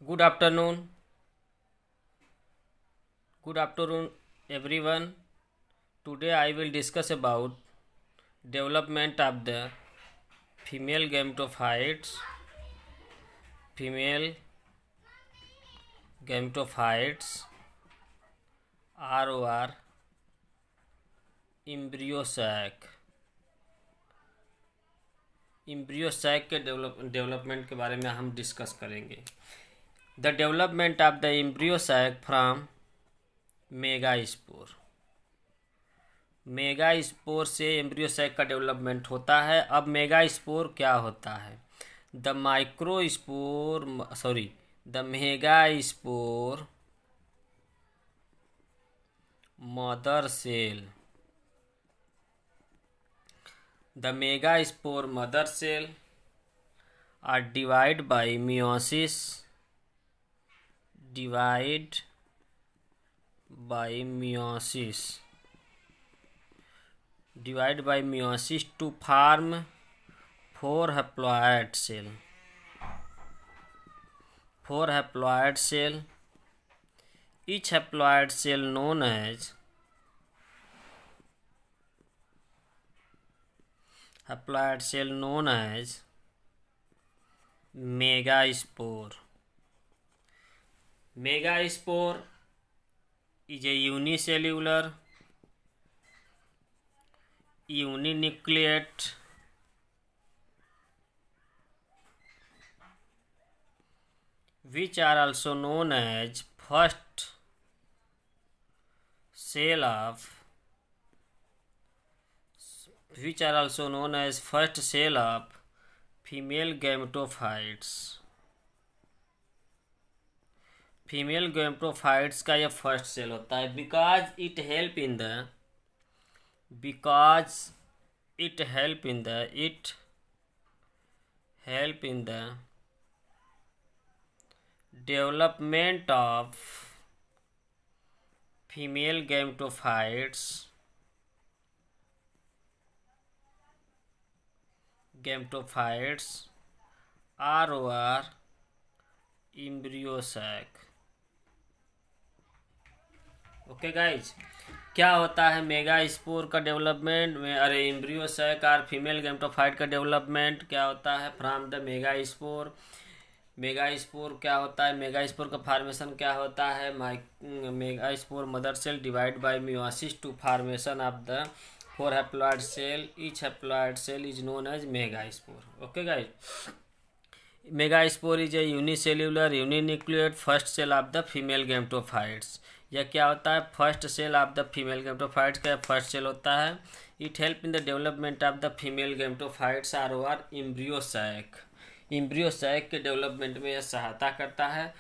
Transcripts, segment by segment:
Good afternoon. Good afternoon, everyone. Today I will discuss about development of the female gametophytes. Female gametophytes ROR embryo sac के development के बारे में हम discuss करेंगे. The development of the embryo sac from megaspore. Megaspore से embryo sac का development होता है. अब मेगास्पोर क्या होता है? The megaspore mother cell. The megaspore mother cell are divided by meiosis. To form four haploid cell. Each haploid cell known as megaspore. Megaspore is a unicellular, uninucleate, which are also known as first cell of female gametophytes. Female gametophytes का यह first cell होता है. Because it help in the development of female gametophytes ROR embryo sac. Okay guys, क्या होता है megaspore का development में? Embryo sac और फीमेल गैमेटोफाइट का डेवलपमेंट क्या होता है फ्रॉम द मेगास्पोर. मेगास्पोर क्या होता है? मेगास्पोर का फॉर्मेशन क्या होता है? Megaspore mother cell divide by meiosis to formation of the four haploid cell. Each haploid cell is known as megaspore. Okay guys, megaspore is a unicellular, uninucleate first cell of the female gametophytes. यह क्या होता है? First cell of the female gametophytes का first cell होता है. It help in the development of the female gametophytes ROR embryo sac. Embryo sac के development में यह सहायता करता है.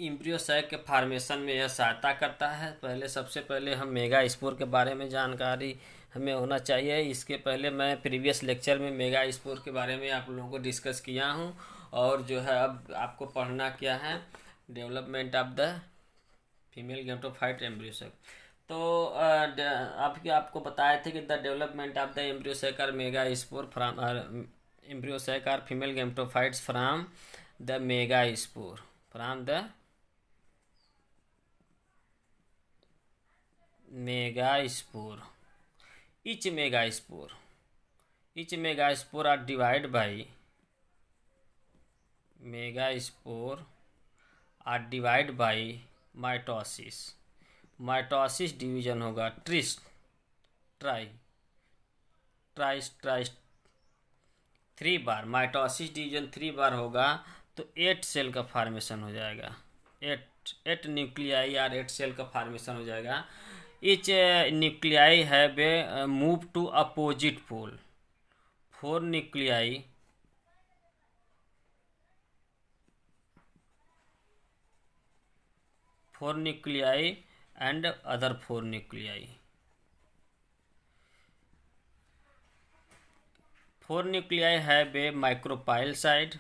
एम्ब्रियो सैक के फॉर्मेशन में यह सहायता करता है. सबसे पहले हम मेगास्पोर के बारे में जानकारी हमें होना चाहिए. इसके पहले मैं प्रीवियस लेक्चर में मेगास्पोर के बारे में आप लोगों को डिस्कस किया हूं. और जो है अब आपको पढ़ना क्या है? Development of the female gametophyte embryo sac. तो आपको बताए थे कि the development of the embryo sac और मेगास्पोर फ्रॉम एम्ब्रियो सैक और female gametophytes from the megaspore. Each megaspore are divided by mitosis. Mitosis division होगा थ्री बार. Mitosis division 3 बार होगा तो 8 सेल का फॉर्मेशन हो जाएगा. 8 न्यूक्लियाई और 8 सेल का फॉर्मेशन हो जाएगा. Each nuclei have moved to opposite pole. 4 nuclei and other 4 nuclei. 4 nuclei have a micropyle side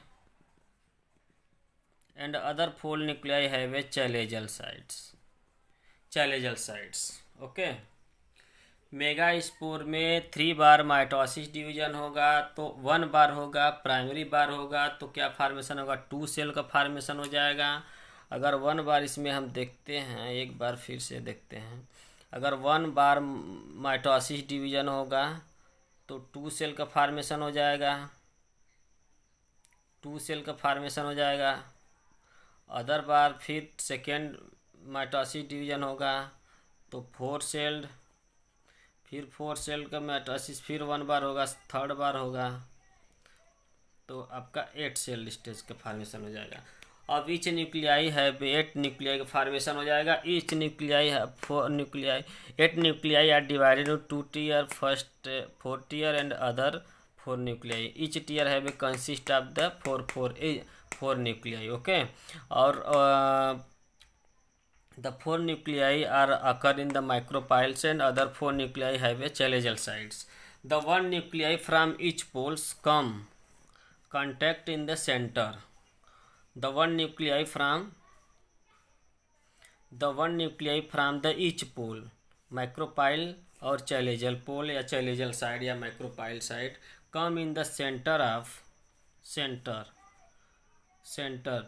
and other 4 nuclei have a challegeal sides. Okay. Mega spore में 3 बार mitosis division होगा तो 1 बार होगा primary बार होगा तो क्या फार्मेशन होगा, 2 सेल का formation हो जाएगा। अगर 1 बार इसमें हम देखते हैं, एक बार फिर से देखते हैं, अगर 1 बार माइटोसिस डिवीजन होगा तो 2 सेल का फार्मेशन हो जाएगा, 2 सेल का फार्मेशन हो जाएगा। अदर बार फिर सेकेंड माइटोसिस डिवीजन होगा तो 4 सेल्ड, फिर 4 सेल का माइटोसिस फिर 1 बार होगा, थर्ड बार होगा तो आपका 8 सेल स्टेज का फार्मेशन हो जाएगा। अब ईच न्यूक्लियाई है 8 न्यूक्लियाई का फार्मेशन हो जाएगा। ईच न्यूक्लियाई है 4 nuclei, 8 nuclei are divided into 2 tier, first 4 tier and other 4 nuclei. Each tier है consist of the 4 nuclei. Okay, और the 4 nuclei are occur in the micropiles and other 4 nuclei have a chalazial sites. The 1 nuclei from each poles come contact in the center. The 1 nuclei from the each pole, micropyle और chalazial pole या chalazial side या micropyle side come in the center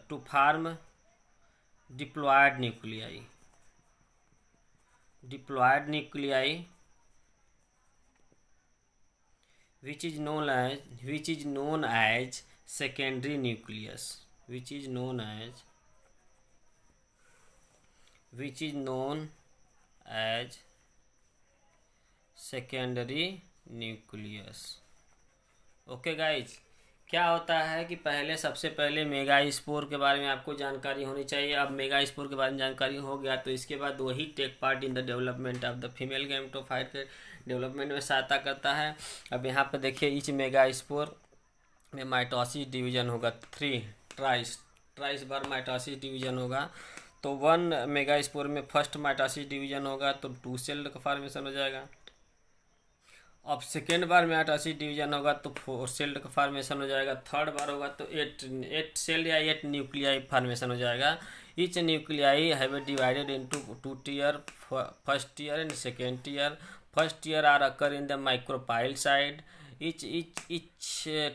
to form diploid nuclei which is known as secondary nucleus, which is known as secondary nucleus। Okay guys, क्या होता है कि पहले सबसे पहले मेगा स्पोर के बारे में आपको जानकारी होनी चाहिए। अब मेगा स्पोर के बारे में जानकारी हो गया तो इसके बाद वही take part in the development of the female gametophyte के डेवलपमेंट में सहायता करता है। अब यहाँ पर देखिए ईच मेगा स्पोर में माइटोसिस डिवीजन होगा 3 ट्राइस बार माइटोसिस डिवीजन होगा तो 1 मेगा स्पोर में फर्स्ट माइटोसिस डिवीजन होगा तो 2 सेल का फॉर्मेशन हो जाएगा। अब सेकेंड बार माइटोसिस डिवीजन होगा तो 4 सेल का फॉर्मेशन हो जाएगा। थर्ड बार होगा तो 8 सेल या 8 न्यूक्लियाई फॉर्मेशन हो जाएगा। Each nuclei have divided into 2 tier, first tier and second tier. First tier are occur in the micropyle side. each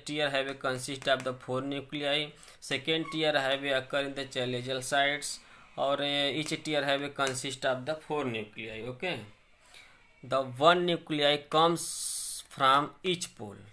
tier have a consist of the 4 nuclei. Second tier have a occur in the chalazial sites और each tier have a consist of the 4 nuclei. Okay, the 1 nuclei comes from each pole.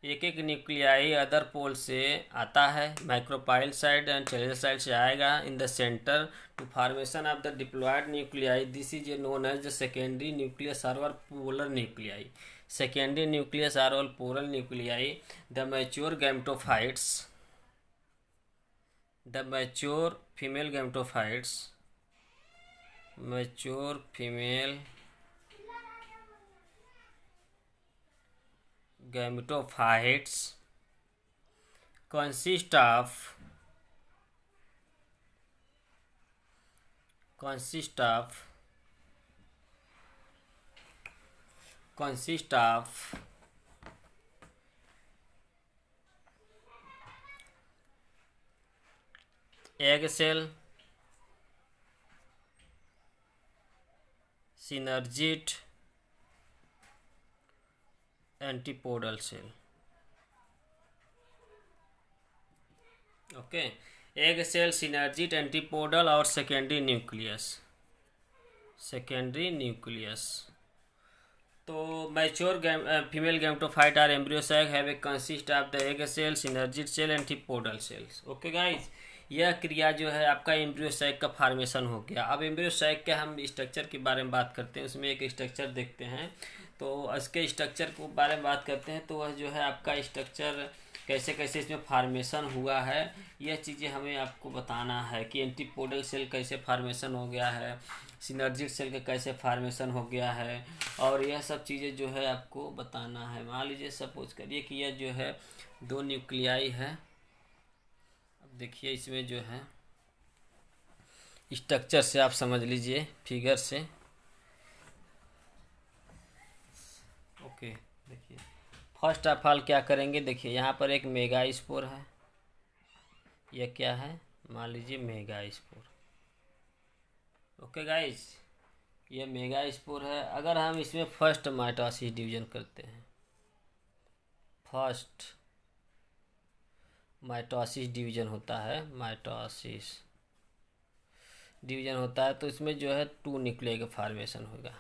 एक एक nuclei other पोल से आता है, micropyle side and chalazal side से आएगा in the centre to formation of the diploid nuclei. This is known as the secondary nucleus or polar nuclei. Secondary nucleus or all polar nuclei. The mature gametophytes, the mature female gametophytes, mature female gametophytes consist of egg cell, synergid, antipodal cell. Okay, egg cell, synergid, antipodal और secondary nucleus. तो mature female gametophyte or embryo sac have a consist of the egg cell, synergid cell, antipodal cells. Okay guys, यह क्रिया जो है आपका एम्ब्रियोसाइक का formation हो गया। अब एम्ब्रियोसाइक के हम स्ट्रक्चर के बारे में बात करते हैं, उसमें एक स्ट्रक्चर देखते हैं। तो इसके स्ट्रक्चर के बारे में बात करते हैं तो वह जो है आपका स्ट्रक्चर कैसे कैसे इसमें फार्मेशन हुआ है, यह चीज़ें हमें आपको बताना है कि एंटीपोडल सेल कैसे फार्मेशन हो गया है, सिनर्जिक सेल का कैसे फार्मेशन हो गया है, और यह सब चीज़ें जो है आपको बताना है। मान लीजिए सपोज करिए कि यह जो है 2 न्यूक्लियाई है। अब देखिए इसमें जो है स्ट्रक्चर से आप समझ लीजिए फिगर से। ओके, देखिए फर्स्ट ऑफ ऑल क्या करेंगे, देखिए यहाँ पर एक मेगा स्पोर है, यह क्या है मान लीजिए मेगा स्पोर। ओके गाइज, ये मेगा स्पोर है। अगर हम इसमें फर्स्ट माइटोसिस डिवीजन करते हैं, फर्स्ट माइटोसिस डिवीजन होता है, माइटोसिस डिवीजन होता है, तो इसमें जो है 2 न्यूक्लियाई का फॉर्मेशन होगा।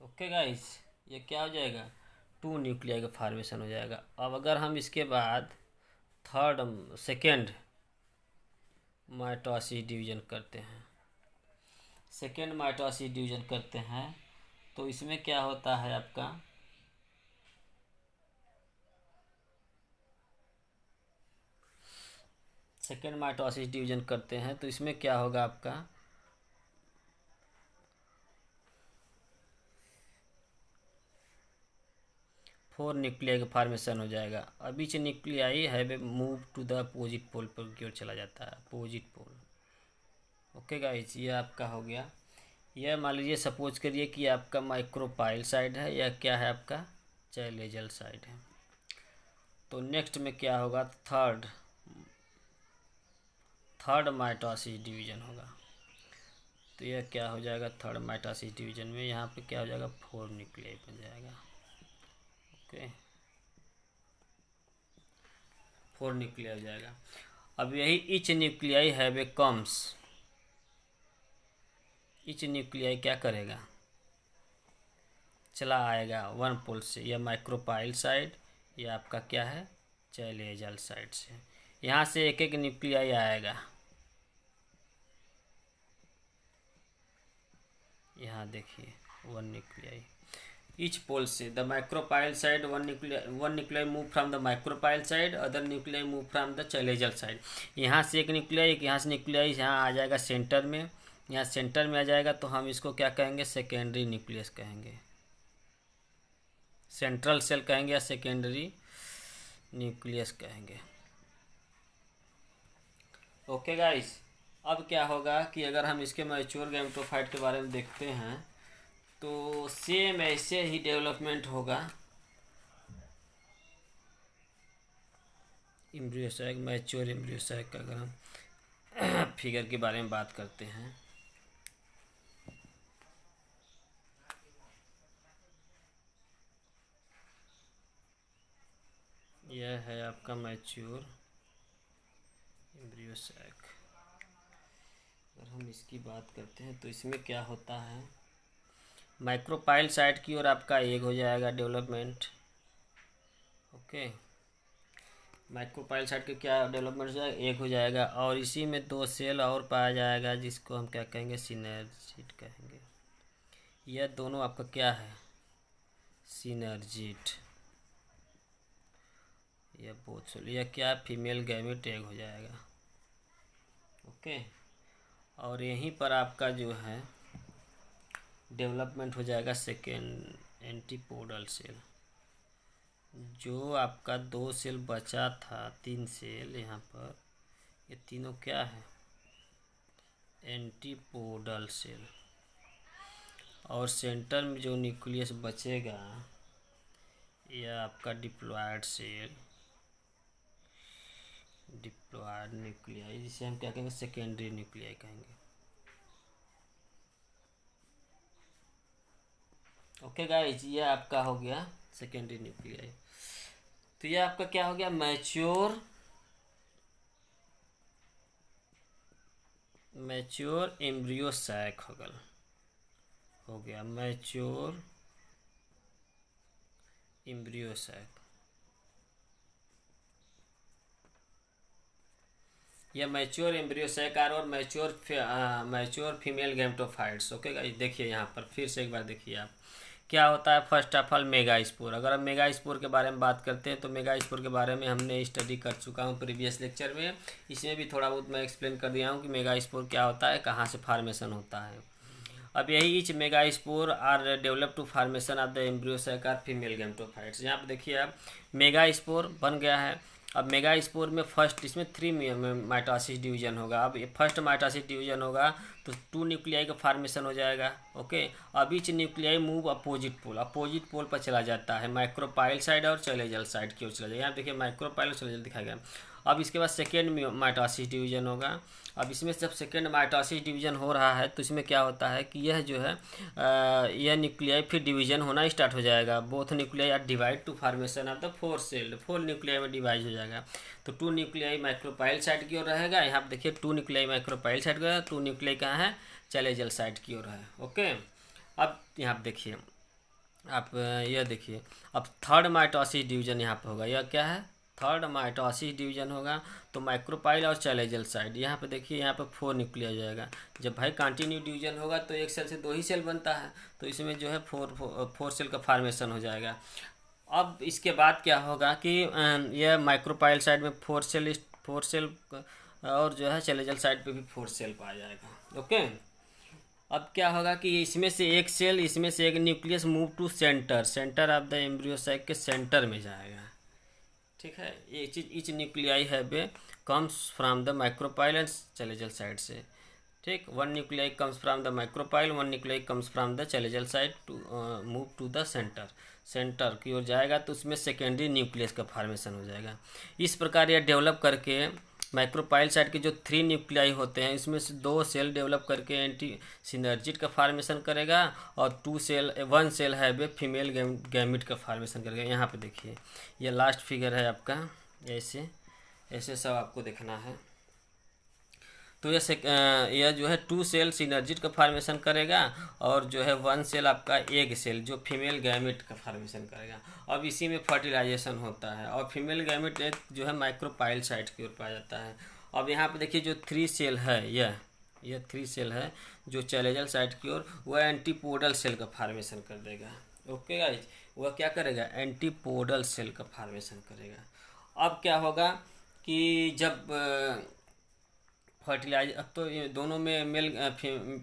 ओके गाइस, ये क्या हो जाएगा, 2 न्यूक्लियाई का फॉर्मेशन हो जाएगा। अब अगर हम इसके बाद सेकेंड माइटोसिस डिवीजन करते हैं, सेकेंड माइटोसिस डिवीजन करते हैं, तो इसमें क्या होता है आपका, सेकेंड माइटोसिस डिवीजन करते हैं तो इसमें क्या होगा आपका, 4 न्यूक्लियाई का फॉर्मेशन हो जाएगा। अब each nuclei have a move to the opposite pole पर की ओर चला जाता है, अपोजिट पोल। ओके गाइस, ये आपका हो गया। यह मान लीजिए सपोज करिए कि आपका माइक्रोपाइल साइड है या क्या है आपका चैलेजल साइड है। तो नेक्स्ट में क्या होगा, थर्ड माइटोसिस डिवीजन होगा। तो यह क्या हो जाएगा, थर्ड माइटोसिस डिवीजन में यहाँ पे क्या हो जाएगा, 4 न्यूक्लियाई बन जाएगा। ओके, 4 न्यूक्लियाई हो जाएगा। अब यही each nuclei have A comes, each nuclei क्या करेगा, चला आएगा 1 पोल से, या माइक्रोपाइल साइड या आपका क्या है चैलेजल साइड से। यहाँ से एक एक न्यूक्लियाई आएगा, यहाँ देखिए 1 न्यूक्लियाई ईच पोल से। The micropyle side one nuclei move from the micropyle side, other nuclei move from the chalazal side. यहाँ से एक न्यूक्लियाई, एक यहाँ से न्यूक्लियाई यहाँ आ जाएगा सेंटर में, यहाँ सेंटर में आ जाएगा, तो हम इसको क्या कहेंगे, सेकेंडरी न्यूक्लियस कहेंगे, सेंट्रल सेल कहेंगे या सेकेंडरी न्यूक्लियस कहेंगे। ओके गाइस, अब क्या होगा कि अगर हम इसके मैच्योर गैमेटोफाइट के बारे में देखते हैं तो सेम ऐसे ही डेवलपमेंट होगा। Embryo sac, mature embryo sac का अगर हम फिगर के बारे में बात करते हैं, यह है आपका मैच्योर एम्ब्रियो सैक। अगर हम इसकी बात करते हैं तो इसमें क्या होता है, माइक्रोपाइल साइड की ओर आपका एक हो जाएगा डेवलपमेंट। ओके, माइक्रोपाइल साइड का क्या डेवलपमेंट हो जाएगा, एक हो जाएगा, और इसी में 2 सेल और पाया जाएगा जिसको हम क्या कहेंगे, सिनर्जिट कहेंगे। यह दोनों आपका क्या है, सिनर्जिट। यह बहुत सोल, यह क्या फीमेल गैमेट एग हो जाएगा। ओके, और यहीं पर आपका जो है डेवलपमेंट हो जाएगा सेकेंड एंटीपोडल सेल। जो आपका 2 सेल बचा था, 3 सेल यहाँ पर, ये तीनों क्या है, एंटीपोडल सेल। और सेंटर में जो न्यूक्लियस बचेगा यह आपका डिप्लॉयड सेल, डिप्लॉयड न्यूक्लियाई, जिसे हम क्या कहेंगे, सेकेंडरी न्यूक्लियाई कहेंगे। ओके गाइज, ये आपका हो गया सेकेंडरी न्यूक्लियाई। तो ये आपका क्या हो गया, मैच्योर एम्ब्रियो सैक हो गया मैच्योर एम्ब्रियो सैक। यह मैच्योर एम्ब्रियो सैक और mature female gametophytes. Okay guys, देखिए यहाँ पर फिर से एक बार देखिए आप, क्या होता है, first of all mega spore. अगर हम मेगा स्पोर के बारे में बात करते हैं तो मेगा स्पोर के बारे में हमने स्टडी कर चुका हूँ प्रीवियस लेक्चर में। इसमें भी थोड़ा बहुत मैं एक्सप्लेन कर दिया हूँ कि मेगा स्पोर क्या होता है, कहाँ से फार्मेशन होता है। अब यही each megaspore are develop to formation of the embryo sac or female gametophytes. यहाँ पर देखिए आप, मेगा स्पोर बन गया है। अब मेगा स्पोर में फर्स्ट, इसमें 3 माइटोसिस डिवीजन होगा। अब ये फर्स्ट माइटोसिस डिवीजन होगा तो 2 न्यूक्लियाई का फार्मेशन हो जाएगा। ओके, अब each nuclei move opposite pole पर चला जाता है, माइक्रोपाइल साइड और चैलेजल साइड की ओर चला जाएगा। यहाँ देखिए माइक्रोपाइल और चैलेजल दिखाया गया। अब इसके बाद सेकेंड माइटोसिस डिवीजन होगा। अब इसमें जब सेकेंड माइटोसिस डिवीजन हो रहा है तो इसमें क्या होता है कि यह जो है यह न्यूक्लियाई फिर डिवीजन होना स्टार्ट हो जाएगा। Both nuclei are divide to formation of the four cell, four nuclei में डिवाइड हो जाएगा। तो टू न्यूक्लियाई माइक्रोपाइल साइड की ओर रहेगा। यहाँ पर देखिए टू न्यूक्लियाई माइक्रोपाइल साइड की ओर, टू न्यूक्लियाई कहाँ है, चैलेंजल साइड की ओर है। ओके, अब यहाँ पर देखिए आप यह देखिए, अब थर्ड माइटोसिस डिवीजन यहाँ पर होगा। यह क्या है, थर्ड माइटोसिस डिवीजन होगा। तो माइक्रोपाइल और चैलेंजल साइड यहाँ पे देखिए, यहाँ पे फोर न्यूक्लिया हो जाएगा। जब भाई कंटिन्यू डिवीजन होगा तो एक सेल से दो ही सेल बनता है, तो इसमें जो है फोर सेल का फॉर्मेशन हो जाएगा। अब इसके बाद क्या होगा कि यह माइक्रोपाइल साइड में फोर सेल और जो है चैलेंजल साइड पे भी फोर सेल पाया जाएगा। ओके, अब क्या होगा कि इसमें से एक सेल, इसमें से एक nucleus move to centre of the embryo sac के सेंटर में जाएगा। ठीक है, ये चीज़ इच न्यूक्लियाई है becomes from the micropyle and chalazal side से। ठीक, one nuclei comes from the micropyle, one nuclei comes from the chalazal side to move to the centre की ओर जाएगा, तो उसमें सेकेंडरी न्यूक्लियस का फॉर्मेशन हो जाएगा। इस प्रकार यह डेवलप करके माइक्रोपाइल साइड के जो थ्री न्यूक्लियाई होते हैं इसमें से दो सेल डेवलप करके एंटी सिनर्जिट का फॉर्मेशन करेगा, और वन सेल है वे फीमेल गैमिट का फॉर्मेशन करेगा। यहाँ पे देखिए ये लास्ट फिगर है आपका, ऐसे ऐसे सब आपको देखना है। तो यह जो है टू सेल सिनर्जिट का फॉर्मेशन करेगा, और जो है वन सेल आपका एग सेल जो फीमेल गैमिट का फॉर्मेशन करेगा। अब इसी में फर्टिलाइजेशन होता है, और फीमेल गैमिट एक जो है माइक्रोपाइल साइड की ओर पाया जाता है। अब यहाँ पे देखिए जो थ्री सेल है, यह थ्री सेल है जो चैलेंजल साइड की ओर, वह एंटीपोडल सेल का फॉर्मेशन कर देगा। ओके गाइज, वह क्या करेगा, एंटीपोडल सेल का फॉर्मेशन करेगा। अब क्या होगा कि जब अब तो ये दोनों में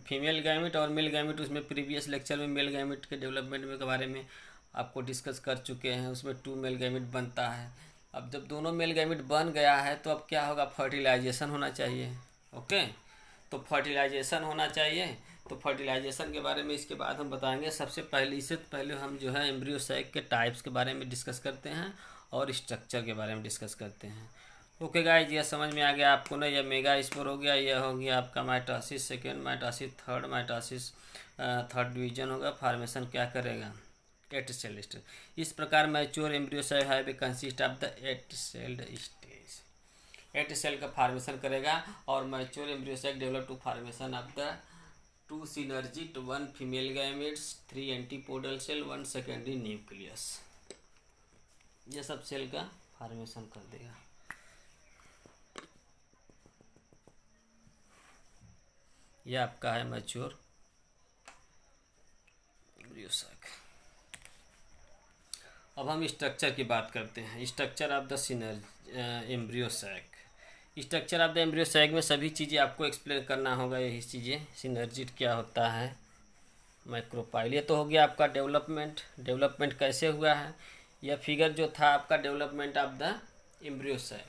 फीमेल गैमिट और मेल गैमिट, उसमें प्रीवियस लेक्चर में मेल गैमिट के डेवलपमेंट के बारे में आपको डिस्कस कर चुके हैं। उसमें टू मेल गैमिट बनता है। अब जब दोनों मेल गैमिट बन गया है तो अब क्या होगा, फर्टिलाइजेशन होना चाहिए। ओके, तो फर्टिलाइजेशन होना चाहिए। तो फर्टिलाइजेशन के बारे में इसके बाद हम बताएंगे। सबसे पहले, इससे पहले हम जो है एम्ब्रियो सैक के टाइप्स के बारे में डिस्कस करते हैं और स्ट्रक्चर के बारे में डिस्कस करते हैं। ओके गाइज, यह समझ में आ गया आपको ना। यह मेगा स्पोर हो गया, यह हो गया आपका mitosis, second mitosis, third mitosis, third division होगा। फॉर्मेशन क्या करेगा, 8 सेल स्टेज। इस प्रकार मैच्योर एम्ब्रियो सेल है consist of the 8 celled stage. 8 cell का फॉर्मेशन करेगा, और mature embryo cell develop to formation of the 2 synergid, 1 female gametes, 3 antipodal cell, 1 secondary nucleus. यह सब सेल का फॉर्मेशन कर देगा। यह आपका है मैच्योर एम्ब्रियो सैक। अब हम स्ट्रक्चर की बात करते हैं। Structure of the embryo sac. Structure of the embryo sac में सभी चीज़ें आपको एक्सप्लेन करना होगा। यही चीज़ें, सिनर्जिट क्या होता है, माइक्रोपाइल। ये तो हो गया आपका डेवलपमेंट कैसे हुआ है। यह फिगर जो था आपका development of the embryo sac,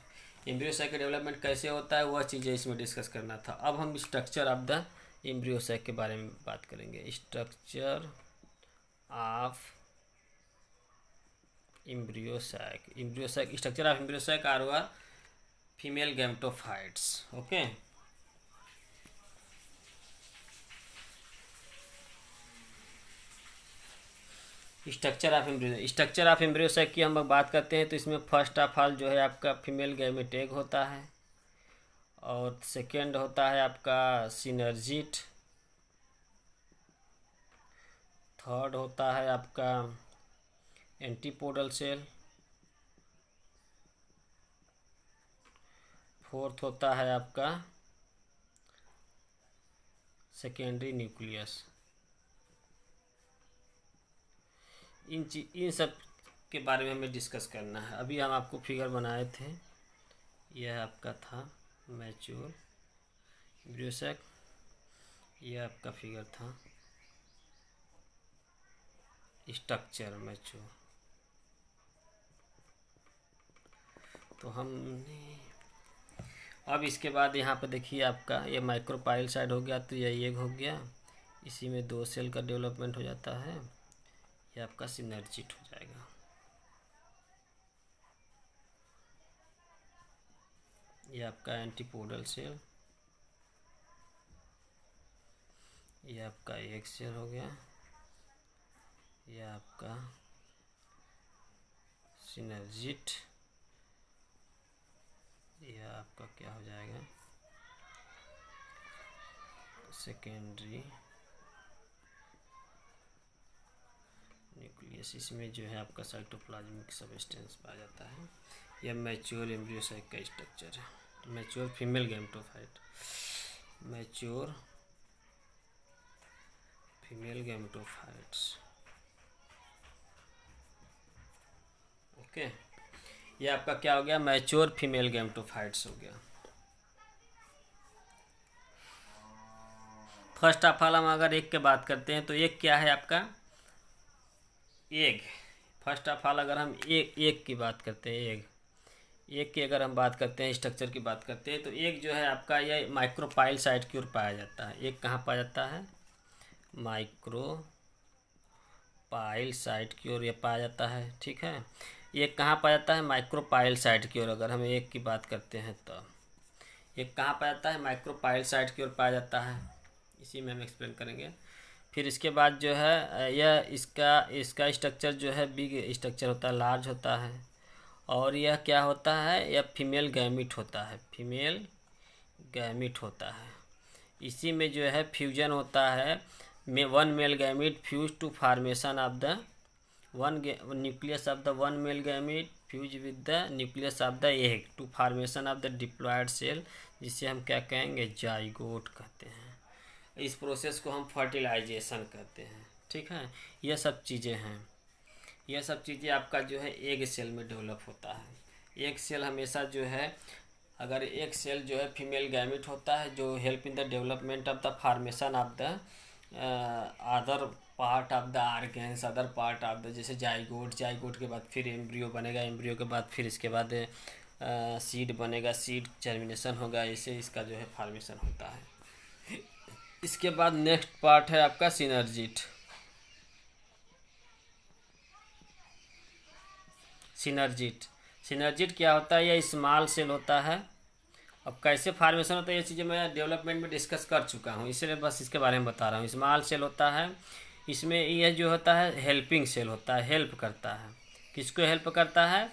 embryo sac का डेवलपमेंट कैसे होता है वह चीज़ें इसमें डिस्कस करना था। अब हम structure of the embryo sac के बारे में बात करेंगे। Structure of embryo sac. Structure of embryo sac or female gametophytes. Okay, structure of embryo sac की हम बात करते हैं तो इसमें फर्स्ट ऑफ ऑल जो है आपका फीमेल गैमेट एग होता है, और सेकेंड होता है आपका सिनर्जिट, थर्ड होता है आपका एंटीपोडल सेल, फोर्थ होता है आपका सेकेंडरी न्यूक्लियस। इन सब के बारे में हमें डिस्कस करना है। अभी हम आपको फिगर बनाए थे, यह आपका था मैच्योर एम्ब्रियो सैक, यह आपका फिगर था स्ट्रक्चर मैच्योर। तो हमने अब इसके बाद यहाँ पर देखिए आपका ये माइक्रोपाइल साइड हो गया, तो यह एग हो गया, इसी में 2 सेल का डेवलपमेंट हो जाता है। ये आपका सिनर्जिट हो जाएगा। ये आपका एंटीपोडल सेल, ये आपका एक सेल हो गया, ये आपका सिनर्जिट, यह आपका क्या हो जाएगा सेकेंडरी न्यूक्लियस। इसमें जो है आपका साइटोप्लाज्मिक सबस्टेंस पाया जाता है। यह मैच्योर एम्ब्रियोसाइट का स्ट्रक्चर है। Mature female gametophyte, mature female gametophytes. Okay, ये आपका क्या हो गया, मैच्योर फीमेल गैमेटोफाइट्स हो गया। फर्स्ट ऑफ ऑल हम अगर एक के बात करते हैं तो एक क्या है आपका एग। फर्स्ट ऑफ ऑल अगर हम एक की बात करते हैं, एग की अगर हम बात करते हैं, स्ट्रक्चर की बात करते हैं, तो एग जो है आपका ये माइक्रोपाइल साइट की ओर पाया जाता है। एग कहाँ पाया जाता है, माइक्रोपाइल साइट की ओर ये पाया जाता है। ठीक है, एग कहाँ पाया जाता है, माइक्रोपाइल साइट की ओर। अगर हम एग की बात करते हैं तो एग कहाँ पाया जाता है, माइक्रोपाइल साइट की ओर पाया जाता है। इसी में हम एक्सप्लेन करेंगे। फिर इसके बाद जो है यह इसका स्ट्रक्चर जो है बिग स्ट्रक्चर होता है, लार्ज होता है। और यह क्या होता है, यह फीमेल गैमिट होता है, फीमेल गैमिट होता है। इसी में जो है फ्यूजन होता है, one male gamete fuse to formation of the nucleus of the one male gamete fuse with the nucleus of the egg to formation of the diploid cell, जिसे हम क्या कहेंगे, जाइगोट कहते हैं। इस प्रोसेस को हम फर्टिलाइजेशन कहते हैं। ठीक है, यह सब चीज़ें हैं। यह सब चीज़ें आपका जो है एग सेल में डेवलप होता है। एक सेल हमेशा जो है, अगर एक सेल जो है फीमेल गैमिट होता है जो help in the development of the formation of the other part of the organs, other part of the, जैसे जाइगोट के बाद फिर एम्ब्रियो बनेगा, एम्ब्रियो के बाद फिर इसके बाद सीड बनेगा, सीड जर्मिनेशन होगा, ऐसे इसका जो है फॉर्मेशन होता है। इसके बाद नेक्स्ट पार्ट है आपका सिनर्जिट। सिनर्जिट क्या होता है, यह स्मॉल सेल होता है। अब कैसे फॉर्मेशन होता है ये चीज़ें मैं डेवलपमेंट में डिस्कस कर चुका हूँ, इसलिए बस इसके बारे में बता रहा हूँ। स्मॉल सेल होता है, इसमें यह जो होता है हेल्पिंग सेल होता है, हेल्प करता है। किसको हेल्प करता है,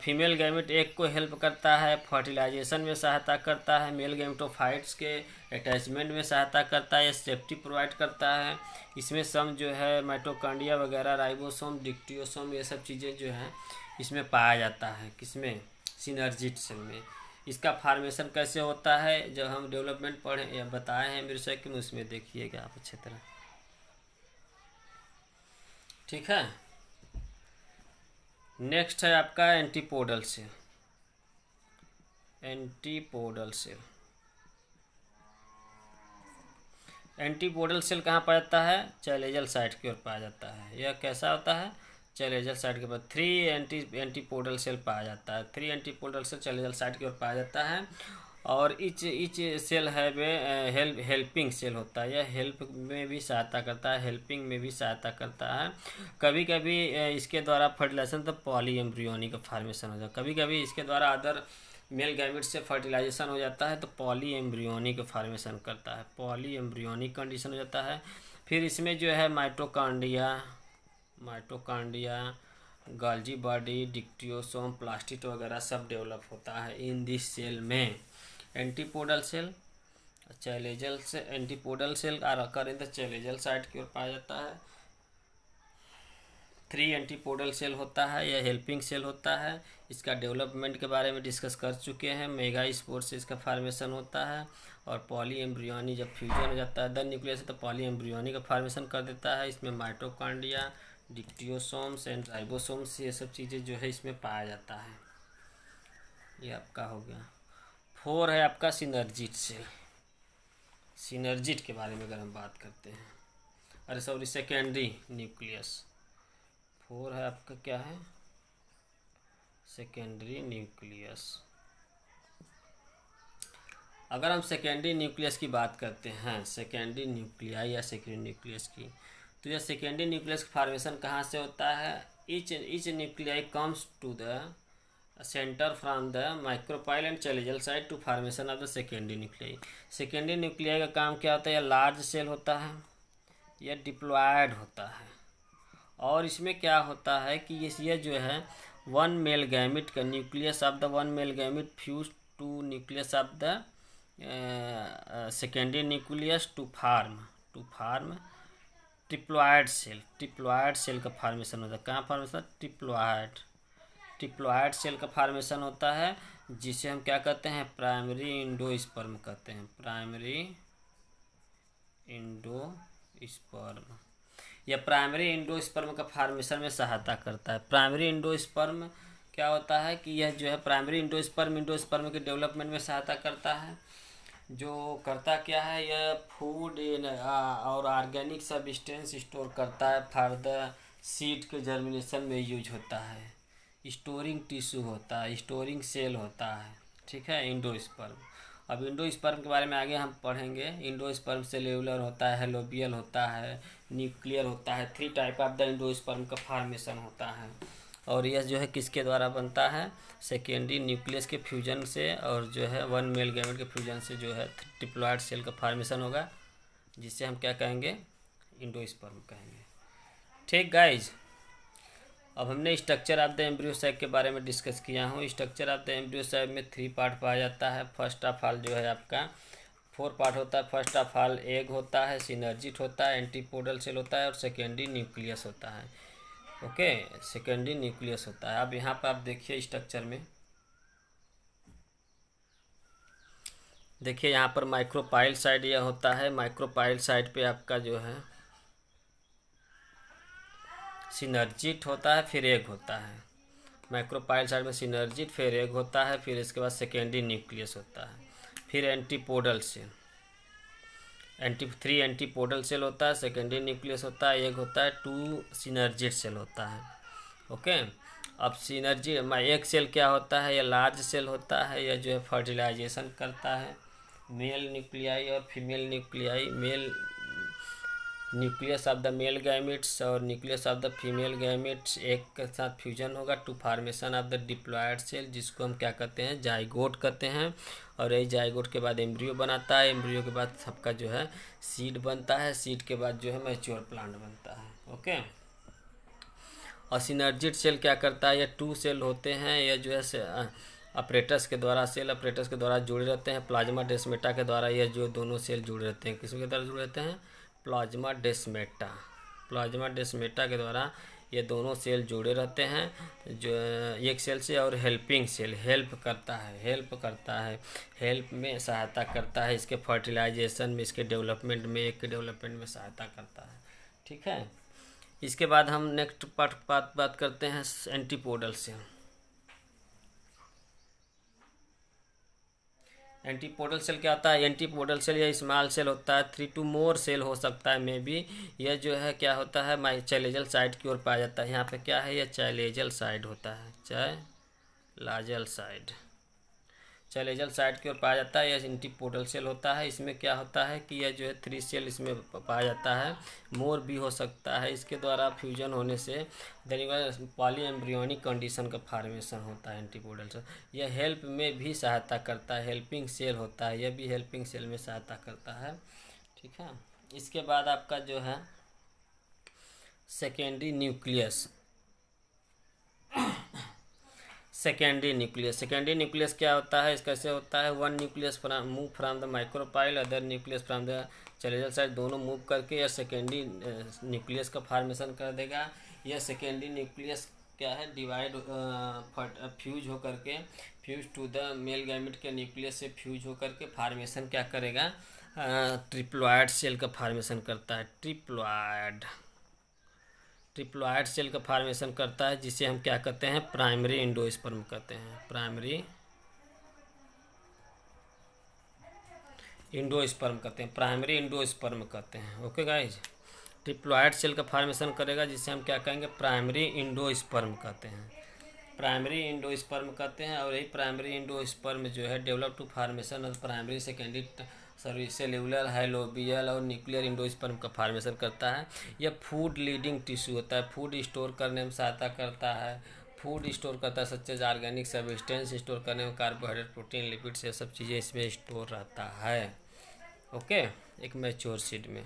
फीमेल गैमेट एग को हेल्प करता है, फर्टिलाइजेशन में सहायता करता है, मेल गैमेटोफाइट्स के अटैचमेंट में सहायता करता है, सेफ्टी प्रोवाइड करता है। इसमें सम जो है माइटोकॉन्ड्रिया वगैरह, राइबोसोम, डिक्टियोसोम, ये सब चीज़ें जो हैं इसमें पाया जाता है। किसमें, सिनर्जिट सेल में। इसका फॉर्मेशन कैसे होता है, जब हम डेवलपमेंट पढ़े या बताए हैं मेरे से, उसमें देखिएगा आप अच्छी तरह। ठीक है, नेक्स्ट है आपका antipodal cell. Antipodal cell, antipodal cell कहाँ पाया जाता है, चैलेजल साइट की ओर पाया जाता है। यह कैसा होता है, चैलेजल साइट के बाद 3 एंटीपोडल सेल पाया जाता है। 3 एंटीपोडल सेल चैलेजल साइट की ओर पाया जाता है। और इच सेल है वे हेल्पिंग सेल होता है। यह हेल्प में भी सहायता करता है, हेल्पिंग में भी सहायता करता है। कभी कभी इसके द्वारा फर्टिलाइजेशन तो पॉली एम्ब्रियोनिक का फॉर्मेशन हो जाता है। कभी कभी इसके द्वारा अदर मेल गैमेट से फर्टिलाइजेशन हो जाता है तो पॉली एम्ब्रियोनिक फॉर्मेशन करता है, पॉली एम्ब्रियोनिक कंडीशन हो जाता है। फिर इसमें जो है माइटोकॉन्ड्रिया, गाल्जी बॉडी, डिक्टियोसोम, प्लास्टिड वगैरह सब डेवलप होता है इन दिस सेल में। एंटीपोडल सेल, चैलेजल से एंटीपोडल सेल आकर इन द चैलेजल साइट की ओर पाया जाता है। 3 एंटीपोडल सेल होता है, यह हेल्पिंग सेल होता है। इसका डेवलपमेंट के बारे में डिस्कस कर चुके हैं। मेगा स्पोर से इसका फॉर्मेशन होता है। और पॉली एम्ब्रियोनी जब फ्यूजन हो जाता है द न्यूक्लियस तो पॉली एम्ब्रियोनी का फॉर्मेशन कर देता है। इसमें माइटोकॉन्ड्रिया, डिक्टियोसोम्स एंड राइबोसोम्स, ये सब चीज़ें जो है इसमें पाया जाता है। ये आपका हो गया। 4 है आपका सिनर्जिट सेल। सिनर्जिट के बारे में अगर हम बात करते हैं, अरे सॉरी, सेकेंडरी न्यूक्लियस। 4 है आपका क्या है, सेकेंडरी न्यूक्लियस। अगर हम सेकेंडरी न्यूक्लियस की बात करते हैं, सेकेंडरी न्यूक्लियाई या सेकेंडरी न्यूक्लियस की, तो यह सेकेंडरी न्यूक्लियस का फॉर्मेशन कहाँ से होता है, each nuclei comes to the centre from the micropyle and chalazal site to formation of the secondary nuclei. Secondary nuclei का काम क्या होता है? यह लार्ज सेल होता है, यह डिप्लॉयड होता है, और इसमें क्या होता है कि ये जो है वन मेल गैमिट का nucleus of the one male gamete fuse to nucleus of the secondary nucleus to form triploid cell. Triploid cell का फॉर्मेशन होता है। कहाँ फॉर्मेशन? ट्रिप्लॉयड सेल का फॉर्मेशन होता है, जिसे हम क्या कहते हैं? प्राइमरी एंडोस्पर्म कहते हैं। प्राइमरी एंडोस्पर्म, यह प्राइमरी एंडोस्पर्म का फॉर्मेशन में सहायता करता है। प्राइमरी एंडोस्पर्म क्या होता है कि यह जो है प्राइमरी एंडोस्पर्म के डेवलपमेंट में सहायता करता है। जो करता क्या है? यह फूड और ऑर्गेनिक सब्सटेंस स्टोर करता है। फॉर द सीड के जर्मिनेशन में यूज होता है। स्टोरिंग टिश्यू होता है, स्टोरिंग सेल होता है। ठीक है, एंडोस्पर्म। अब एंडोस्पर्म के बारे में आगे हम पढ़ेंगे। एंडोस्पर्म सेल्यूलर होता है, लोबियल होता है, न्यूक्लियर होता है। 3 टाइप ऑफ द एंडोस्पर्म का फॉर्मेशन होता है। और यह जो है किसके द्वारा बनता है? सेकेंडरी न्यूक्लियस के फ्यूजन से, और जो है वन मेल गैमेट के फ्यूजन से जो है ट्रिप्लॉयड सेल का फॉर्मेशन होगा, जिसे हम क्या कहेंगे? एंडोस्पर्म कहेंगे। ठीक गाइज, अब हमने structure of the embryo sac के बारे में डिस्कस किया हूँ। Structure of the embryo sac में 3 पार्ट पाया जाता है। फर्स्ट ऑफ ऑल जो है आपका 4 पार्ट होता है। फर्स्ट ऑफ ऑल एग होता है, सिनर्जिट होता है, एंटीपोडल सेल होता है, और सेकेंडरी न्यूक्लियस होता है। ओके, सेकेंडरी न्यूक्लियस होता है। अब यहाँ पर आप देखिए स्ट्रक्चर में, देखिए यहाँ पर माइक्रोपाइल साइड यह होता है। माइक्रोपाइल साइड पे आपका जो है सिनर्जिट होता है, फिर एग होता है। माइक्रोपाइल साइड में सिनर्जिट, फिर एग होता है, फिर इसके बाद सेकेंडरी न्यूक्लियस होता है, फिर एंटीपोडल सेल। 3 एंटीपोडल सेल होता है, सेकेंडरी न्यूक्लियस होता है, एग होता है, 2 सिनर्जिट सेल होता है। ओके, अब सिनर्जी एक सेल क्या होता है? यह लार्ज सेल होता है। यह जो है फर्टिलाइजेशन करता है मेल न्यूक्लियाई और female nuclei, male nucleus of the male gametes और nucleus of the female gametes एक के साथ फ्यूजन होगा to formation of the diploid cell, जिसको हम क्या कहते हैं? जाइगोट कहते हैं। और यही जाइगोट के बाद एम्ब्रियो बनाता है। एम्ब्रियो के बाद सबका जो है सीड बनता है। सीड के बाद जो है मैच्योर प्लांट बनता है। ओके, और सिनर्जिट सेल क्या करता है? ये 2 सेल होते हैं। यह जो है अपरेटस के द्वारा जुड़े रहते हैं। प्लाज्मा डेस्मेटा के द्वारा यह जो दोनों सेल जुड़े रहते हैं। किसके द्वारा जुड़े रहते हैं? प्लाज्मा डेस्मेटा के द्वारा ये दोनों सेल जुड़े रहते हैं। जो एक सेल से, और हेल्पिंग सेल हेल्प करता है, हेल्प में सहायता करता है। इसके फर्टिलाइजेशन में, इसके डेवलपमेंट में, एक के डेवलपमेंट में सहायता करता है। ठीक है, इसके बाद हम नेक्स्ट बात करते हैं एंटीपोडल सेल। एंटीपोडल सेल क्या होता है? एंटीपोडल सेल यह स्मॉल सेल होता है। 3 to more सेल हो सकता है मे बी। यह जो है क्या होता है? चैलेजल साइड की ओर पाया जाता है। यहाँ पे क्या है? यह चैलेजल साइड होता है। चैलेजल साइड की ओर पाया जाता है। यह एंटीपोडल सेल होता है। इसमें क्या होता है कि यह जो है 3 सेल इसमें पाया जाता है। मोर भी हो सकता है। इसके द्वारा फ्यूजन होने से पॉली एम्ब्रियोनिक कंडीशन का फॉर्मेशन होता है। एंटीपोडल सेल यह हेल्प में भी सहायता करता है। हेल्पिंग सेल होता है, यह भी हेल्पिंग सेल में सहायता करता है। ठीक है, इसके बाद आपका जो है सेकेंडरी न्यूक्लियस। सेकेंडरी न्यूक्लियस क्या होता है? कैसे होता है? 1 nucleus move from the micropyle, other nucleus from the chalazal side, दोनों मूव करके यह सेकेंडरी न्यूक्लियस का फॉर्मेशन कर देगा। यह सेकेंडरी न्यूक्लियस क्या है? Fuse to the male gamete के न्यूक्लियस से फ्यूज होकर के फॉर्मेशन क्या करेगा? ट्रिप्लॉयड सेल का फॉर्मेशन करता है। ट्रिप्लॉयड सेल का फॉर्मेशन करता है, जिसे हम क्या कहते हैं? प्राइमरी एंडोस्पर्म कहते हैं। प्राइमरी एंडोस्पर्म कहते हैं। ओके गाइज, ट्रिप्लॉयड सेल का फॉर्मेशन करेगा, जिसे हम क्या कहेंगे? प्राइमरी एंडोस्पर्म कहते हैं। और यही प्राइमरी एंडोस्पर्म जो है develop to formation of primary secondary cellular, helobial और न्यूक्लियर एंडोस्पर्म का फॉर्मेशन करता है। यह फूड लीडिंग टिश्यू होता है। फूड स्टोर करने में सहायता करता है। फूड स्टोर करता है, such as organic substance store करने में कार्बोहाइड्रेट, प्रोटीन, लिपिड्स, ये सब चीज़ें इसमें स्टोर रहता है। ओके, एक मैच्योर सीड में।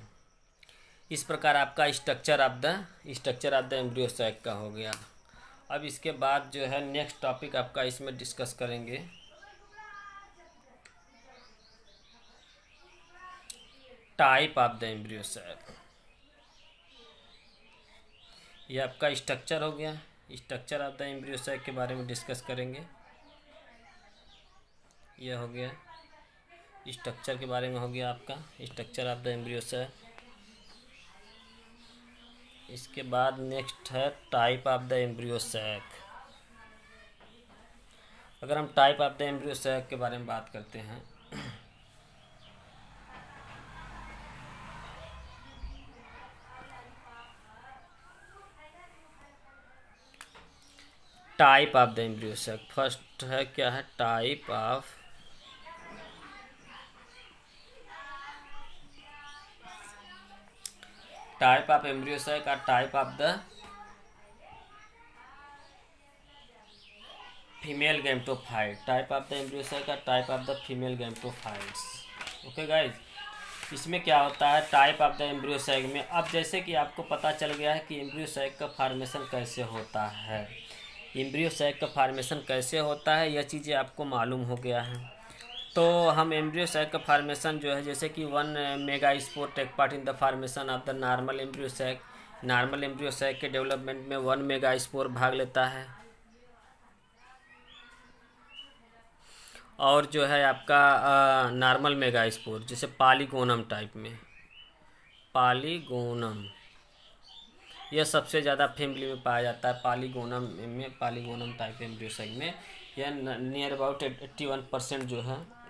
इस प्रकार आपका structure of the embryo sac का हो गया। अब इसके बाद जो है नेक्स्ट टॉपिक आपका इसमें डिस्कस करेंगे type of the embryo sac. ये आपका स्ट्रक्चर हो गया, structure of the embryo sac के बारे में डिस्कस करेंगे। यह हो गया स्ट्रक्चर के बारे में, हो गया आपका structure of the embryo sac. इसके बाद नेक्स्ट है type of the embryo sac. अगर हम type of the embryo sac के बारे में बात करते हैं type of the embryo sac, first है क्या है टाइप ऑफ एम्ब्रियो सैक और type of the female gametophyte. Type of the embryo sac और type of the female gametophytes. Okay guys, इसमें क्या होता है type of the embryo sac में। अब जैसे कि आपको पता चल गया है कि एम्ब्रियो सैक का फॉर्मेशन कैसे होता है, एम्ब्रियो सैक का फॉर्मेशन कैसे होता है, यह चीज़ें आपको मालूम हो गया है। तो हम एम्ब्रियो सैक का फॉर्मेशन जो है, जैसे कि 1 megaspore take part in the formation of the normal embryo sac. Normal embryo sac के डेवलपमेंट में 1 मेगा स्पोर भाग लेता है। और जो है आपका नॉर्मल मेगा स्पोर, जैसे पॉलीगोनम टाइप में, पॉलीगोनम यह सबसे ज़्यादा फैमिली में पाया जाता है। पॉलीगोनम टाइप एम्ब्रियो सैक में यह नियर अबाउट 81% जो है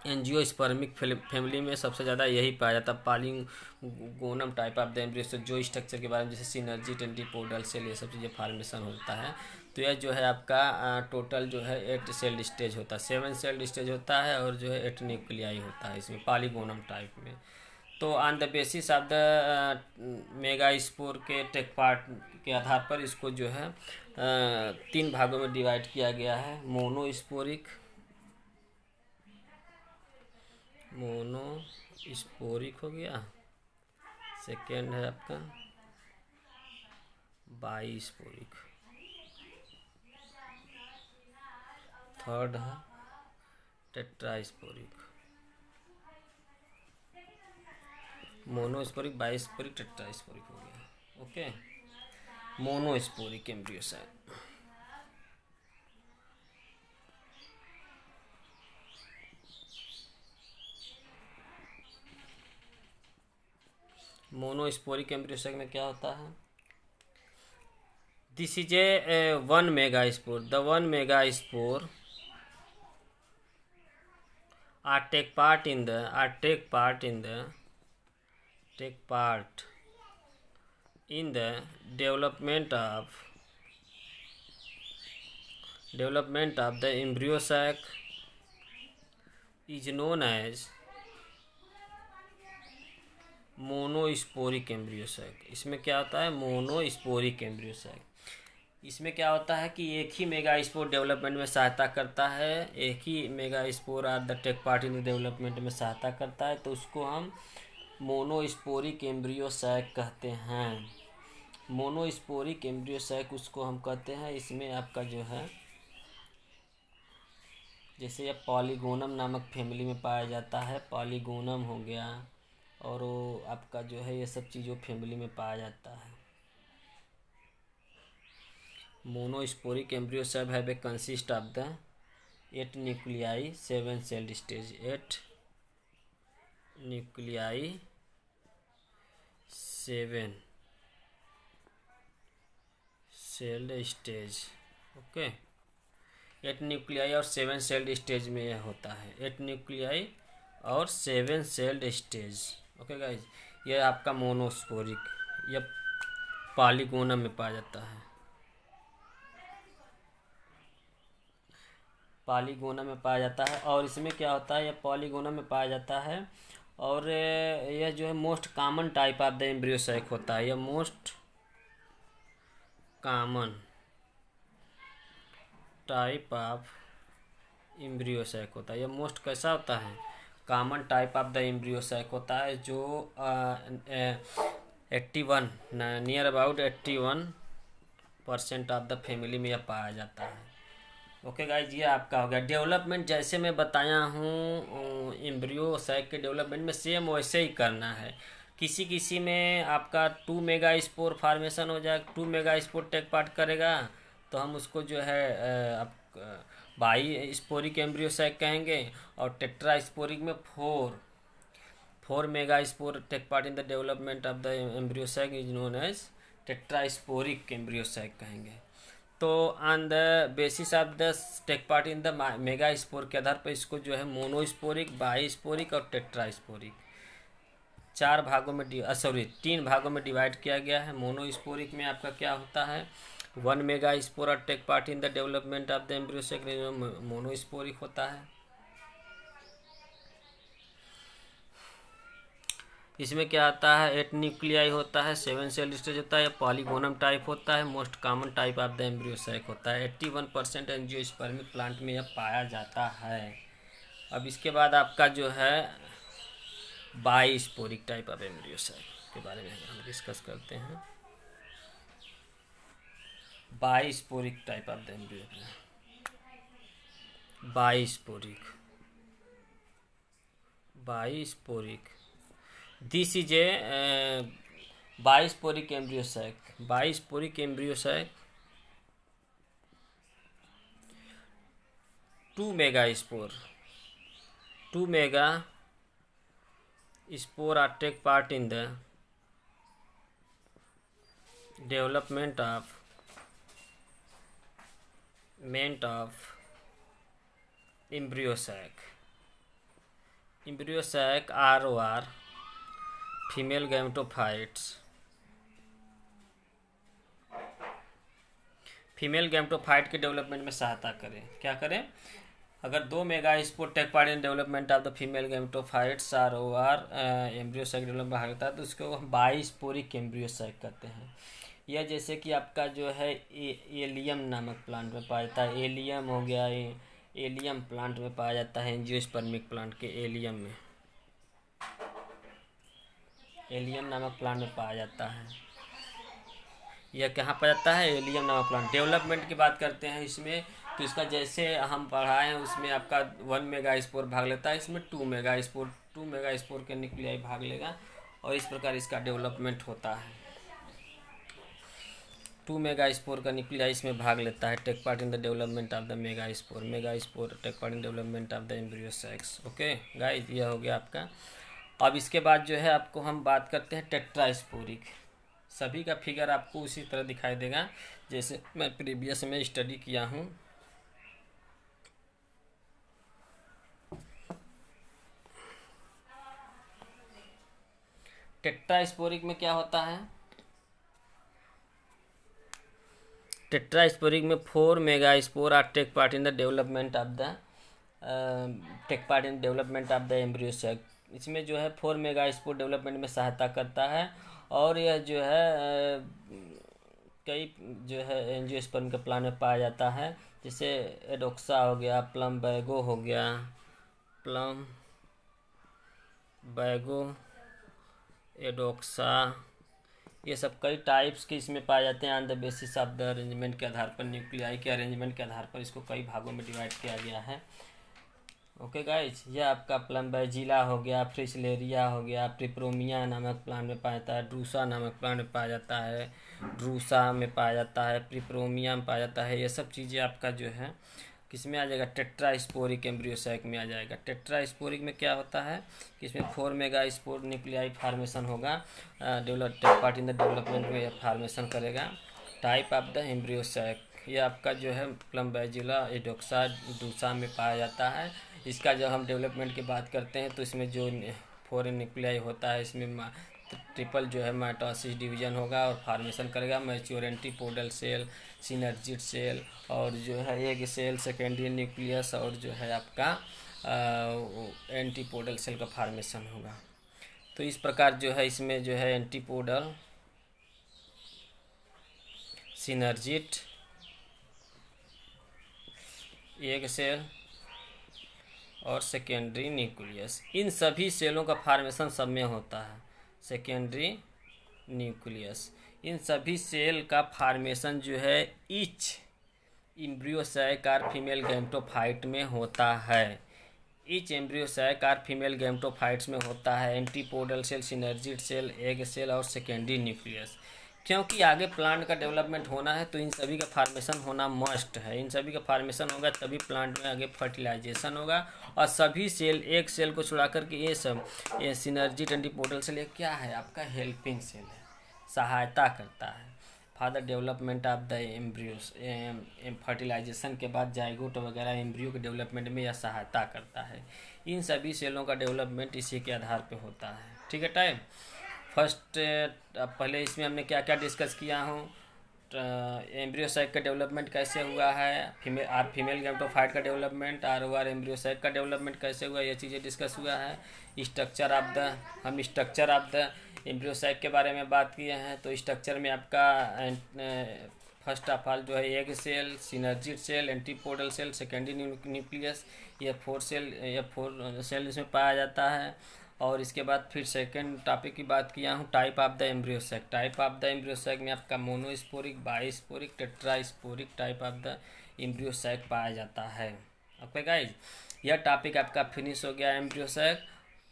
एंजियोस्पर्मिक फैमिली में सबसे ज़्यादा यही पाया जाता है, Polygonum type of the embryo sac. जो स्ट्रक्चर के बारे में जैसे सिनर्जी, टेंटिपोडल सेल, ये सब चीज़ें फॉर्मेशन होता है। तो यह जो है आपका टोटल जो है 8 सेल्ड स्टेज होता है, 7 सेल्ड स्टेज होता है और जो है 8 न्यूक्लियाई होता है इसमें पॉलीगोनम टाइप में। तो on the basis of the megaspore के टेक पार्ट के आधार पर इसको जो है 3 भागों में डिवाइड किया गया है। मोनोस्पोरिक हो गया, सेकेंड है आपका बाईस्पोरिक, थर्ड है टेट्रास्पोरिक। मोनोस्पोरिक, बाईस्पोरिक, टेट्रास्पोरिक हो गया। Okay, monosporic embryo sac. Monosporic embryo sac में क्या होता है, this is a 1 megaspore. The 1 megaspore take part in the development of the embryo sac is known as monosporic embryo sac. इसमें क्या होता है मोनोस्पोरिक एम्ब्रियो सैक। इसमें क्या होता है कि एक ही मेगा स्पोर डेवलपमेंट में सहायता करता है, एक ही megaspore are the take part in development में सहायता करता है, तो उसको हम मोनोस्पोरिक एम्ब्रियो सैक कहते हैं। मोनोस्पोरिक एम्ब्रियो सैक उसको हम कहते हैं। इसमें आपका जो है जैसे यह पॉलीगोनम नामक फैमिली में पाया जाता है, पॉलीगोनम हो गया, और वो आपका जो है ये सब चीज़ों फैमिली में पाया जाता है। Monosporic embryo sac have a consist of the 8 nuclei 7 celled stage. 8 nuclei 7 celled stage. Okay, 8 nuclei और 7 सेल्ड स्टेज में यह होता है, 8 न्यूक्लियाई और 7 सेल्ड स्टेज। ओके गाइज, यह आपका मोनोस्पोरिक, यह पॉलीगोनम में पाया जाता है, पॉलीगोनम में पाया जाता है। और इसमें क्या होता है, यह पॉलीगोनम में पाया जाता है, और यह जो है most common type of the embryo sac होता है। यह most common type of embryo sac होता है। यह मोस्ट कैसा होता है, common type of the embryo sac होता है, जो 81 near about 81% of the family में यह पाया जाता है। ओके गाइज, ये आपका हो गया डेवलपमेंट। जैसे मैं बताया हूँ एम्ब्रियो सैक के डेवलपमेंट में सेम वैसे ही करना है। किसी किसी में आपका 2 मेगा स्पोर फार्मेशन हो जाए, 2 मेगा स्पोर टेक पार्ट करेगा, तो हम उसको जो है आप बाई स्पोरिक एम्ब्रियो सैक कहेंगे। और टेट्रा स्पोरिक में 4 megaspore take part in the development of the embryo sac is known as tetrasporic embryo sac कहेंगे। तो on the basis of the take part in the megaspore के आधार पर इसको जो है monosporic, bisporic और tetrasporic 3 भागों में डिवाइड किया गया है। मोनोस्पोरिक में आपका क्या होता है, 1 मेगा स्पोर और take part in the development of the embryo sac monosporic होता है। इसमें क्या आता है, 8 न्यूक्लियाई होता है, 7 सेल स्टेज होता है, पॉलीगोनम टाइप होता है, most common type of the embryo sac होता है। 81% एंजियोस्पर्मिक प्लांट में यह पाया जाता है। अब इसके बाद आपका जो है bisporic type of embryo sac के बारे में हम डिस्कस करते हैं। Bisporic type of the embryo, bisporic this is a bisporic embryo sac. Bisporic embryo sac 2 megaspore are take part in the development of embryo sac ROR female gametophyte के development में सहायता करें। क्या करें, अगर 2 megaspore take part in development of the female gametophytes ROR embryo sac development में होता है, तो उसको हम बाईस्पोरिक एम्ब्रियो सैक कहते हैं। यह जैसे कि आपका जो है एलियम नामक प्लांट में पाया जाता है। एलियम हो गया, एलियम प्लांट में पाया जाता है, एंजियोस्पर्मिक प्लांट के एलियम नामक प्लांट में पाया जाता है। यह कहाँ पाया जाता है, एलियम नामक प्लांट। डेवलपमेंट की बात करते हैं इसमें, तो इसका जैसे हम पढ़ाए हैं उसमें आपका 1 मेगा स्पोर भाग लेता है, इसमें 2 मेगा स्पोर के न्यूक्लियाई भाग लेगा, और इस प्रकार इसका डेवलपमेंट होता है। 2 मेगा स्पोर का न्यूक्लियाई इसमें भाग लेता है। Take part in the development of the megaspore take part in development of the embryo sacs. Okay guys, यह हो गया आपका। अब इसके बाद जो है आपको हम बात करते हैं टेट्रा स्पोरिक। सभी का फिगर आपको उसी तरह दिखाई देगा जैसे मैं प्रीवियस में स्टडी किया हूँ। टेट्रा स्पोरिक में क्या होता है, टेट्रा स्पोरिक में 4 megaspore are take part in the development of the embryo sac. इसमें जो है 4 मेगा स्पोर डेवलपमेंट में सहायता करता है, और यह जो है कई जो है एंजियोस्पर्म के प्लांट में पाया जाता है, जैसे एडोक्सा हो गया, प्लम बैगो हो गया, एडोक्सा, ये सब कई टाइप्स के इसमें पाए जाते हैं। On the basis of the arrangement के आधार पर, न्यूक्लियाई के अरेंजमेंट के आधार पर इसको कई भागों में डिवाइड किया गया है। ओके गाइज, यह आपका प्लम बैजिला हो गया, फ्रिसलेरिया हो गया, प्रिप्रोमिया नामक प्लांट में पाया जाता है, ड्रूसा नामक प्लांट में पाया जाता है, ड्रूसा में पाया जाता है, प्रिप्रोमिया में पाया जाता है। ये सब चीज़ें आपका जो है किस में आ जाएगा, टेट्रा स्पोरिक एम्ब्रियो सैक में आ जाएगा। टेट्रा स्पोरिक में क्या होता है कि इसमें 4 मेगा स्पोर न्यूक्लियाई फार्मेशन होगा, take part in the development में फार्मेशन करेगा। Type of the embryo sac, ये आपका जो है प्लम बैजिला, एडोक्सा, ड्रूसा में पाया जाता है। इसका जब हम डेवलपमेंट की बात करते हैं तो इसमें जो 4 न्यूक्लियाई होता है, इसमें ट्रिपल जो है माइटोसिस डिवीजन होगा और फार्मेशन करेगा। Mature antipodal cell, synergid cell, और जो है एग सेल, सेकेंडरी न्यूक्लियस, और जो है आपका एंटीपोडल सेल का फार्मेशन होगा। तो इस प्रकार जो है इसमें जो है एंटीपोडल, सिनर्जिड एग सेल और सेकेंडरी न्यूक्लियस, इन सभी सेलों का फार्मेशन सब में होता है। सेकेंडरी न्यूक्लियस, इन सभी सेल का फार्मेशन जो है ईच एम्ब्रियोसाइक और फीमेल गैमेटोफाइट में होता है। ईच एम्ब्रियोसाइक और फीमेल गैमेटोफाइट्स में होता है antipodal cell, synergid cell, egg cell और सेकेंडरी न्यूक्लियस। क्योंकि आगे प्लांट का डेवलपमेंट होना है तो इन सभी का फार्मेशन होना मस्ट है। इन सभी का फार्मेशन होगा तभी प्लांट में आगे फर्टिलाइजेशन होगा। और सभी सेल, एक सेल को छुड़ा करके ये सिनर्जिड एंटीपोडल सेल, ये क्या है आपका हेल्पिंग सेल है, सहायता करता है further development of the embryos. Fertilisation के बाद जाइगोट वगैरह एम्ब्रियो के डेवलपमेंट में यह सहायता करता है। इन सभी सेलों का डेवलपमेंट इसी के आधार पे होता है। ठीक है टाइम फर्स्ट, पहले इसमें हमने क्या क्या डिस्कस किया हूँ, एम्ब्रियोसाइक का डेवलपमेंट कैसे हुआ है, फीमेल गैमेटोफाइट का डेवलपमेंट, आर एम्ब्रियोसाइक का डेवलपमेंट कैसे हुआ, ये चीज़ें डिस्कस हुआ है। स्ट्रक्चर ऑफ द एम्ब्रियोसाइक के बारे में बात किए हैं। तो स्ट्रक्चर में आपका फर्स्ट ऑफ ऑल जो है egg cell, synergid cell, antipodal cell, secondary nucleus, ये फोर सेल इसमें पाया जाता है। और इसके बाद फिर सेकंड टॉपिक की बात किया हूँ, type of the embryo sac. Type of the embryo sac में आपका monosporic, bisporic, tetrasporic type of the embryo sac पाया जाता है। ओके गाइज, यह टॉपिक आपका फिनिश हो गया एम्ब्रियोसाइक।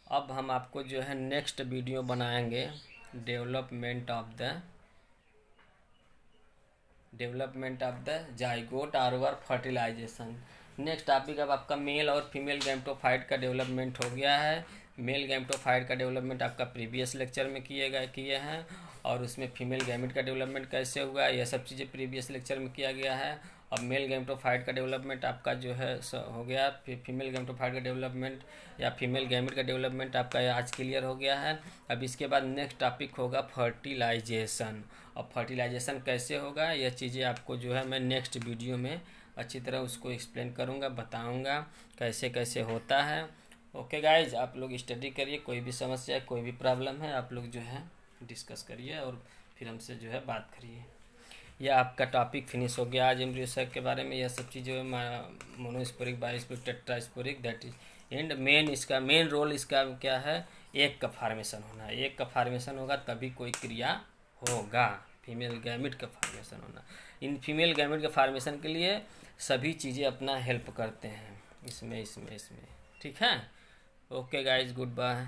अब हम आपको जो है नेक्स्ट वीडियो बनाएंगे डेवलपमेंट ऑफ द जाइगोट और फर्टिलाइजेशन। नेक्स्ट टॉपिक अब आपका मेल और फीमेल गैमेटोफाइट का डेवलपमेंट हो गया है। मेल गैमेटोफाइट का डेवलपमेंट आपका प्रीवियस लेक्चर में किए हैं, और उसमें फीमेल गैमेट का डेवलपमेंट कैसे हुआ यह सब चीज़ें प्रीवियस लेक्चर में किया गया है। अब मेल गैमेटोफाइट का डेवलपमेंट आपका जो है हो गया, फीमेल गैमेटोफाइट का डेवलपमेंट या फीमेल गैमेट का डेवलपमेंट आपका आज क्लियर हो गया है। अब इसके बाद नेक्स्ट टॉपिक होगा फर्टिलाइजेशन। और फर्टिलाइजेशन कैसे होगा यह चीज़ें आपको जो है मैं नेक्स्ट वीडियो में अच्छी तरह उसको एक्सप्लेन करूँगा, बताऊँगा कैसे कैसे होता है। ओके गाइज, आप लोग स्टडी करिए, कोई भी समस्या, कोई भी प्रॉब्लम है आप लोग जो है डिस्कस करिए और फिर हमसे जो है बात करिए। यह आपका टॉपिक फिनिश हो गया आज एम्ब्रियोसाइक के बारे में। यह सब चीज़ें monosporic, bisporic, tetrasporic, that is and main role इसका क्या है, एक का फार्मेशन होना। एक का फार्मेशन होगा तभी कोई क्रिया होगा, फीमेल गैमेट का फार्मेशन होना। इन फीमेल गैमेट के फार्मेशन के लिए सभी चीज़ें अपना हेल्प करते हैं इसमें। ठीक है, ओके गाइज, गुड बाय।